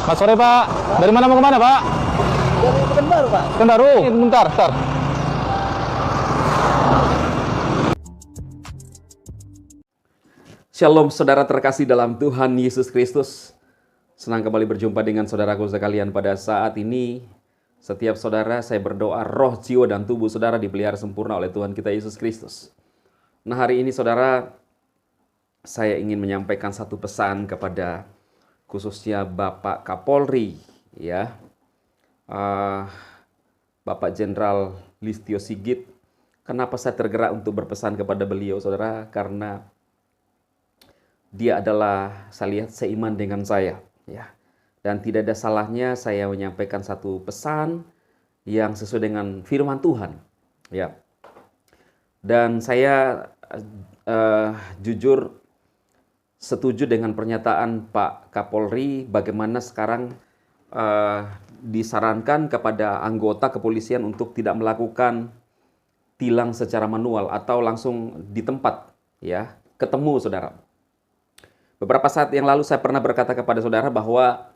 Pak sore Pak, dari mana mau kemana Pak? Dari Pekanbaru, Pak. Pekanbaru. Bentar. Shalom saudara terkasih dalam Tuhan Yesus Kristus. Senang kembali berjumpa dengan saudaraku sekalian pada saat ini. Setiap saudara saya berdoa roh, jiwa, dan tubuh saudara dipelihara sempurna oleh Tuhan kita Yesus Kristus. Nah hari ini saudara, saya ingin menyampaikan satu pesan kepada khususnya Bapak Kapolri, ya, Bapak Jenderal Listio Sigit. Kenapa saya tergerak untuk berpesan kepada beliau saudara? Karena dia adalah, saya lihat, seiman dengan saya, ya. Dan tidak ada salahnya saya menyampaikan satu pesan yang sesuai dengan firman Tuhan, ya. Dan saya jujur setuju dengan pernyataan Pak Kapolri bagaimana sekarang disarankan kepada anggota kepolisian untuk tidak melakukan tilang secara manual atau langsung di tempat, ya, ketemu saudara. Beberapa saat yang lalu saya pernah berkata kepada saudara bahwa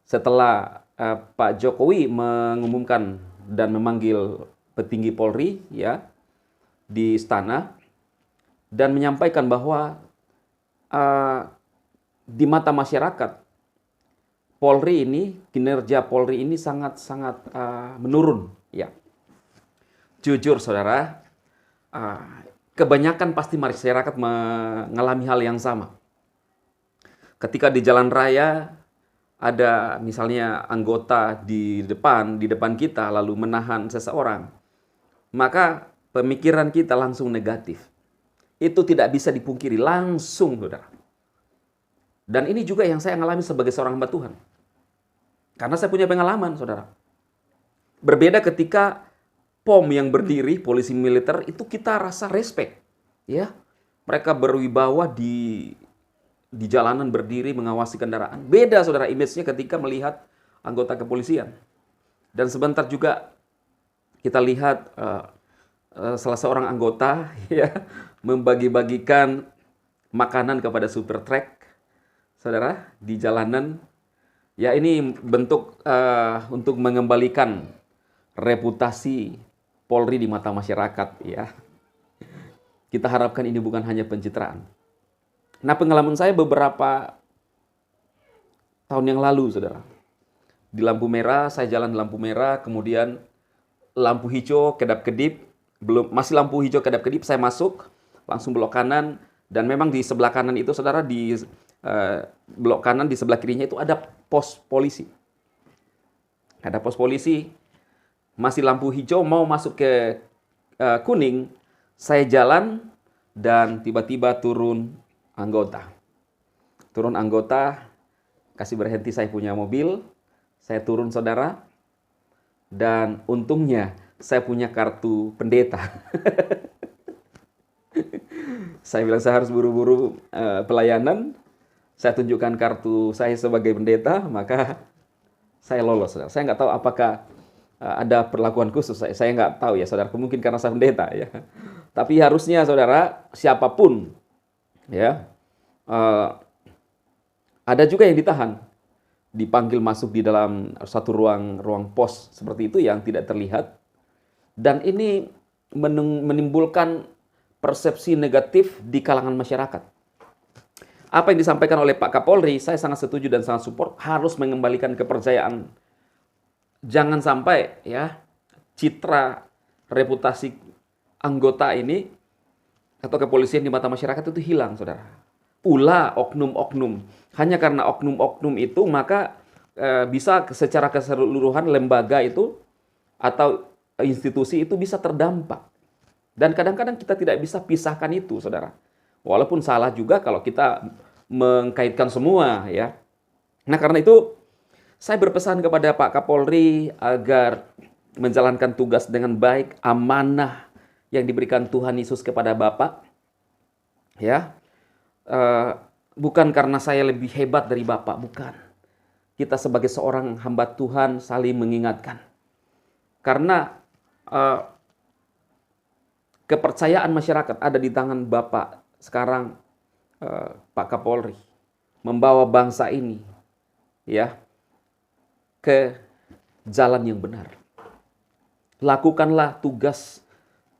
setelah Pak Jokowi mengumumkan dan memanggil petinggi Polri, ya, di istana dan menyampaikan bahwa di mata masyarakat Polri ini, kinerja Polri ini sangat menurun, ya. Jujur saudara, kebanyakan pasti masyarakat mengalami hal yang sama. Ketika di jalan raya ada misalnya anggota di depan kita lalu menahan seseorang, maka pemikiran kita langsung negatif. Itu tidak bisa dipungkiri langsung, saudara. Dan ini juga yang saya alami sebagai seorang hamba Tuhan. Karena saya punya pengalaman, saudara. Berbeda ketika POM yang berdiri, polisi militer, itu kita rasa respect, ya. Mereka berwibawa di jalanan berdiri mengawasi kendaraan. Beda saudara image-nya ketika melihat anggota kepolisian. Dan sebentar juga kita lihat salah seorang anggota, ya, membagi-bagikan makanan kepada supir truk, saudara, di jalanan. Ya ini bentuk untuk mengembalikan reputasi Polri di mata masyarakat, ya. Kita harapkan ini bukan hanya pencitraan. Nah, pengalaman saya beberapa tahun yang lalu, saudara. Di lampu merah, saya jalan di lampu merah, kemudian lampu hijau kedap-kedip, masih lampu hijau kedap-kedip, saya masuk, langsung belok kanan, dan memang di sebelah kanan itu, saudara, di belok kanan, di sebelah kirinya itu ada pos polisi. Ada pos polisi, masih lampu hijau, mau masuk ke kuning, saya jalan, dan tiba-tiba turun anggota, kasih berhenti, saya punya mobil, saya turun saudara, dan untungnya saya punya kartu pendeta. Saya bilang saya harus buru-buru pelayanan, saya tunjukkan kartu saya sebagai pendeta, maka saya lolos. Saudara. Saya nggak tahu apakah ada perlakuan khusus, saya nggak tahu ya saudara, mungkin karena saya pendeta ya. Tapi harusnya saudara, siapapun, ya, ada juga yang ditahan, dipanggil masuk di dalam satu ruang pos seperti itu yang tidak terlihat, dan ini menimbulkan persepsi negatif di kalangan masyarakat. Apa yang disampaikan oleh Pak Kapolri, saya sangat setuju dan sangat support, harus mengembalikan kepercayaan. Jangan sampai, ya, citra reputasi anggota ini atau kepolisian di mata masyarakat itu hilang, saudara. Ulah oknum-oknum. Hanya karena oknum-oknum itu, maka bisa secara keseluruhan lembaga itu atau institusi itu bisa terdampak. Dan kadang-kadang kita tidak bisa pisahkan itu, saudara. Walaupun salah juga kalau kita mengkaitkan semua, ya. Nah, karena itu saya berpesan kepada Pak Kapolri agar menjalankan tugas dengan baik, amanah yang diberikan Tuhan Yesus kepada Bapak, ya. Bukan karena saya lebih hebat dari Bapak, bukan. Kita sebagai seorang hamba Tuhan saling mengingatkan. Karena kepercayaan masyarakat ada di tangan Bapak sekarang, Pak Kapolri, membawa bangsa ini, ya, ke jalan yang benar. Lakukanlah tugas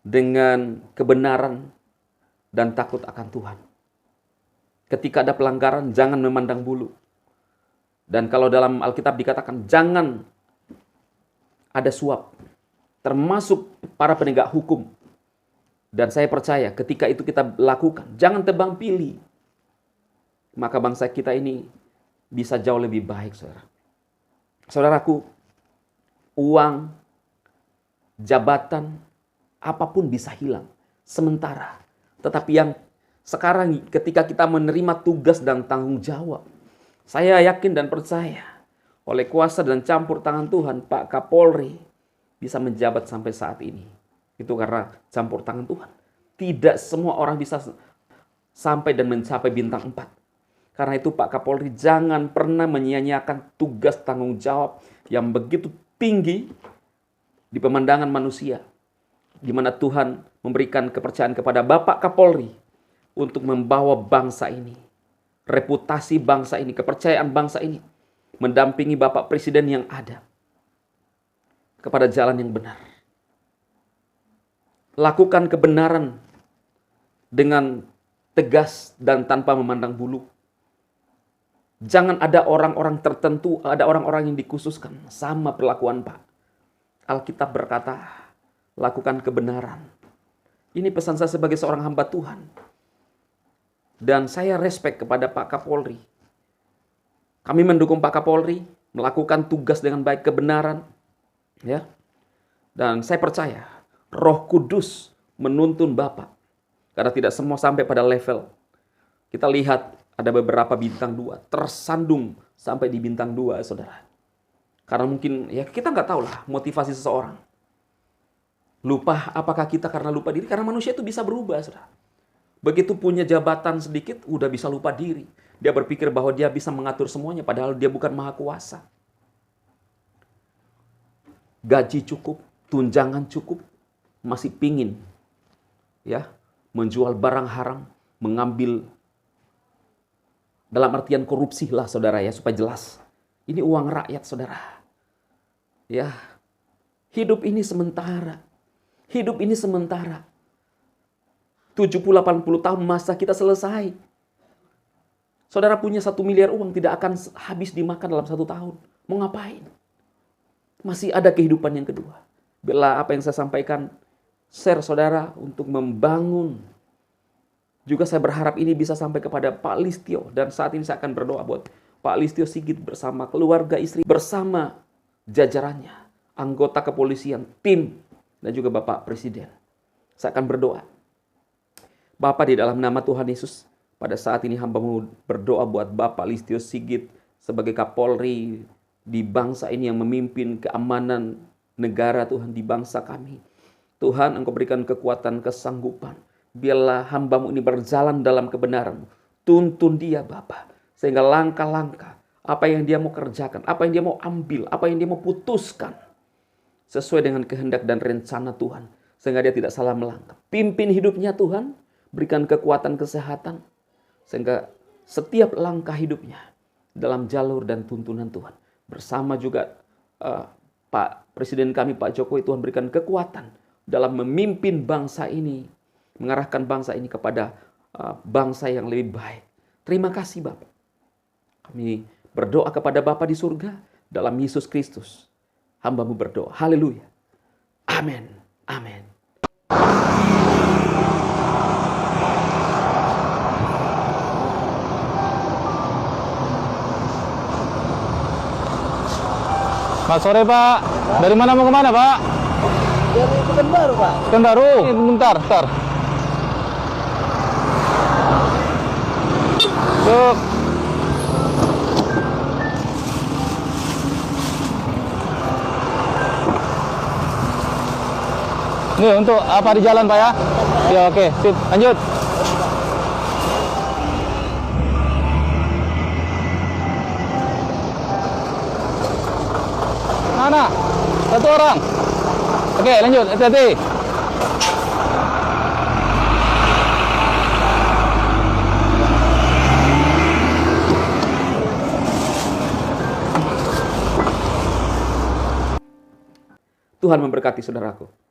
dengan kebenaran dan takut akan Tuhan. Ketika ada pelanggaran, jangan memandang bulu. Dan kalau dalam Alkitab dikatakan, jangan ada suap, termasuk para penegak hukum. Dan saya percaya ketika itu kita lakukan, jangan tebang pilih, maka bangsa kita ini bisa jauh lebih baik, saudara. Saudaraku, uang, jabatan, apapun bisa hilang sementara. Tetapi yang sekarang ketika kita menerima tugas dan tanggung jawab, saya yakin dan percaya oleh kuasa dan campur tangan Tuhan, Pak Kapolri bisa menjabat sampai saat ini. Itu karena campur tangan Tuhan. Tidak semua orang bisa sampai dan mencapai bintang 4. Karena itu Pak Kapolri jangan pernah menyia-nyiakan tugas tanggung jawab yang begitu tinggi di pemandangan manusia, di mana Tuhan memberikan kepercayaan kepada Bapak Kapolri untuk membawa bangsa ini, reputasi bangsa ini, kepercayaan bangsa ini, mendampingi Bapak Presiden yang ada kepada jalan yang benar. Lakukan kebenaran dengan tegas dan tanpa memandang bulu. Jangan ada orang-orang tertentu, ada orang-orang yang dikhususkan. Sama perlakuan Pak. Alkitab berkata, lakukan kebenaran. Ini pesan saya sebagai seorang hamba Tuhan. Dan saya respect kepada Pak Kapolri. Kami mendukung Pak Kapolri melakukan tugas dengan baik, kebenaran, ya. Dan saya percaya Roh Kudus menuntun Bapak. Karena tidak semua sampai pada level. Kita lihat ada beberapa bintang 2 tersandung sampai di bintang 2, saudara. Karena mungkin ya kita nggak tahu lah motivasi seseorang. Lupa, apakah kita karena lupa diri? Karena manusia itu bisa berubah, saudara. Begitu punya jabatan sedikit, udah bisa lupa diri. Dia berpikir bahwa dia bisa mengatur semuanya, padahal dia bukan maha kuasa. Gaji cukup, tunjangan cukup, masih pingin ya menjual barang haram, mengambil, dalam artian korupsi lah, saudara ya, supaya jelas. Ini uang rakyat, saudara. Ya, hidup ini sementara. Hidup ini sementara. 70-80 tahun masa kita selesai. Saudara punya 1 miliar uang tidak akan habis dimakan dalam 1 tahun. Mau ngapain? Masih ada kehidupan yang kedua. Bila apa yang saya sampaikan, share saudara untuk membangun. Juga saya berharap ini bisa sampai kepada Pak Listio. Dan saat ini saya akan berdoa buat Pak Listio Sigit bersama keluarga, istri, bersama jajarannya, anggota kepolisian, tim, dan juga Bapak Presiden. Saya akan berdoa. Bapa, di dalam nama Tuhan Yesus, pada saat ini hamba-Mu berdoa buat Bapak Listio Sigit sebagai Kapolri di bangsa ini yang memimpin keamanan negara, Tuhan, di bangsa kami. Tuhan, Engkau berikan kekuatan, kesanggupan. Biarlah hamba-Mu ini berjalan dalam kebenaran. Tuntun dia, Bapa, sehingga langkah-langkah apa yang dia mau kerjakan, apa yang dia mau ambil, apa yang dia mau putuskan, sesuai dengan kehendak dan rencana Tuhan, sehingga dia tidak salah melangkah. Pimpin hidupnya, Tuhan. Berikan kekuatan, kesehatan, sehingga setiap langkah hidupnya dalam jalur dan tuntunan Tuhan. Bersama juga Pak Presiden kami, Pak Jokowi, Tuhan berikan kekuatan dalam memimpin bangsa ini, mengarahkan bangsa ini kepada bangsa yang lebih baik. Terima kasih, Bapak. Kami berdoa kepada Bapa di surga dalam Yesus Kristus. Hamba-Mu berdoa. Haleluya. Amin. Amin. Selamat sore, Pak. Dari mana mau kemana, Pak? Dari Pekanbaru, Pak. Pekanbaru. Bentar. Yuk. Nih, untuk apa di jalan, Pak ya? Ya, oke. Sip. Lanjut. Mana? 1 orang. Oke, lanjut. Hati-hati. Tuhan memberkati saudaraku.